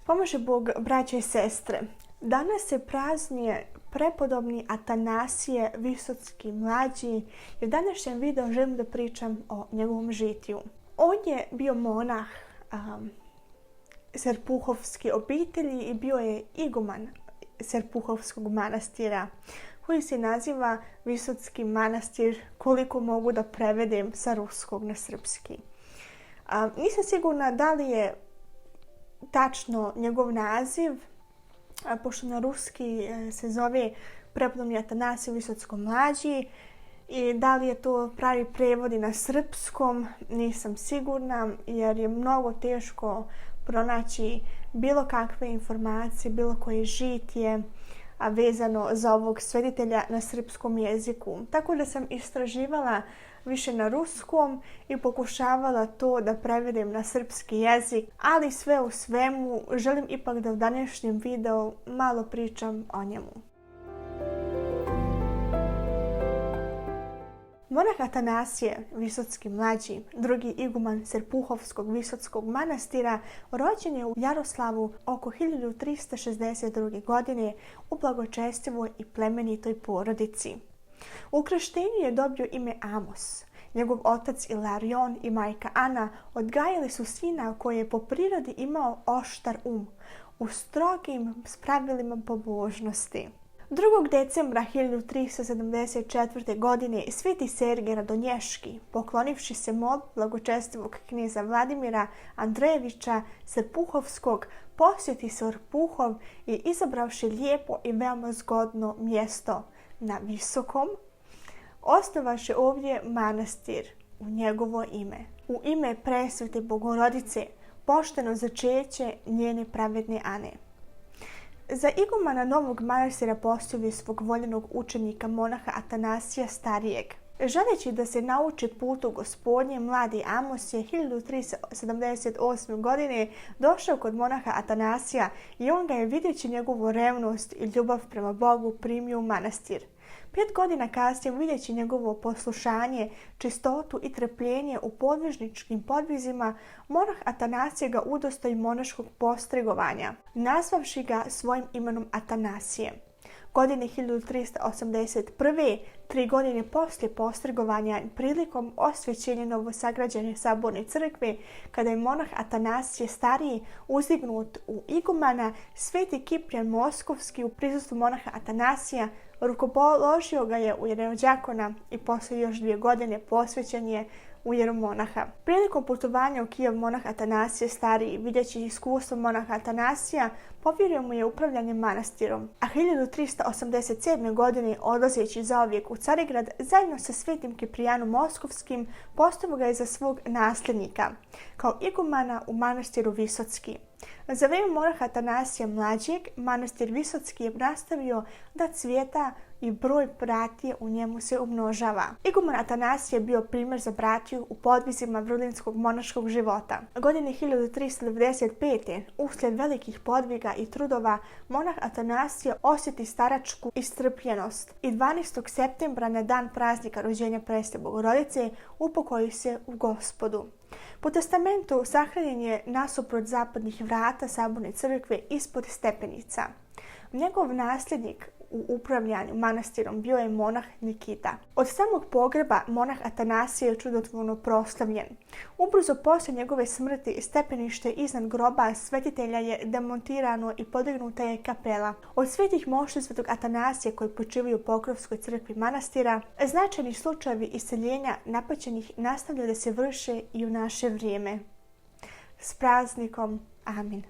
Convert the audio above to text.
Pomaže Bog, braće i sestre. Danas se praznuje prepodobni Atanasije Visocki mlađi i u današnjem videu želim da pričam o njegovom žitiju. On je bio monah Serpuhovske obitelji i bio je iguman Serpuhovskog manastira koji se naziva Visocki manastir, koliko mogu da prevedem sa ruskog na srpski. Nisam sigurna da li je tačno njegov naziv, pošto na ruski se zove prepodobni Atanasije Visocko mlađi, i da li je to pravi prevod i na srpskom, nisam sigurna, jer je mnogo teško pronaći bilo kakve informacije, bilo koje žitije vezano za ovog sveditelja na srpskom jeziku. Tako da sam istraživala više na ruskom i pokušavala to da prevedem na srpski jezik, ali sve u svemu želim ipak da u današnjem videu malo pričam o njemu. Monah Atanasije Visocki mlađi, drugi iguman Serpuhovskog Visockog manastira, rođen je u Jaroslavu oko 1362. godine u blagočestivoj i plemenitoj porodici. U krštenju je dobio ime Amos. Njegov otac Ilarion i majka Ana odgajali su sina koji je po prirodi imao oštar u strogim pravilima pobožnosti. 2. decembra 1374. godine sveti Sergej Radonješki, poklonivši se molbi blagočestivog kneza Vladimira Andrejevića Serpuhovskog, posjeti Serpuhov i izabravši lijepo i veoma zgodno mjesto na Visokom, osnovaše ovdje manastir u njegovo ime. U ime presvete Bogorodice, pošteno začeće njene pravedne Ane. Za igumana novog manastira postavio svog voljenog učenika monaha Atanasija Starijeg. Želeći da se nauči putu Gospodnje, mladi Amos je 1378. godine došao kod monaha Atanasija i on ga je, vidjeći njegovu revnost i ljubav prema Bogu, primio u manastir. 5 godina kasnije, vidjeći njegovo poslušanje, čistotu i trpljenje u podvižničkim podvizima, monah Atanasije ga udostoji monaškog postregovanja, nazvavši ga svojim imenom Atanasije. Godine 1381. 3 godine poslije postregovanja, prilikom osvećenja novosagrađene saborne crkve, kada je monah Atanasije Stariji uzdignut u igumana, sveti Kiprijan Moskovski u prisustvu monaha Atanasija rukopoložio ga je u jeronđakona i poslije još 2 godine posvećen je u jeromonaha. Prilikom putovanja u Kijev monah Atanasije Stariji, vidjeći iskustvo monaha Atanasija, povjerio mu je upravljanje manastirom. A 1387. godine, odlazeći zauvijek u Carigrad, zajedno sa svetim Kiprijanom Moskovskim, postavio ga je za svog nasljednika, kao igumana u manastiru Visocki. Za vrijeme monaha Atanasija mlađeg, manastir Visocki je nastavio da cvjeta i broj bratije u njemu se umnožava. Iguman Atanasije je bio primjer za bratiju u podvizima vrlinskog monaškog života. Godine 1395. uslijed velikih podviga i trudova, monah Atanasije osjeti staračku istrpljenost i 12. septembra na dan praznika rođenja presvete Bogorodice upokoji se u Gospodu. Po testamentu sahranjen je nasuprot zapadnih vrata saborne crkve ispod stepenica. Njegov nasljednik u upravljanju manastirom bio je monah Nikita. Od samog pogreba monah Atanasije je čudotvorno proslavljen. Ubrzo poslije njegove smrti stepenište iznad groba svetitelja je demontirano i podignuta je kapela. Od svetih mošti svetog Atanasije koji počivaju u Pokrovskoj crkvi manastira, značajni slučajevi iseljenja napaćenih nastavljaju da se vrše i u naše vrijeme. S praznikom, amin.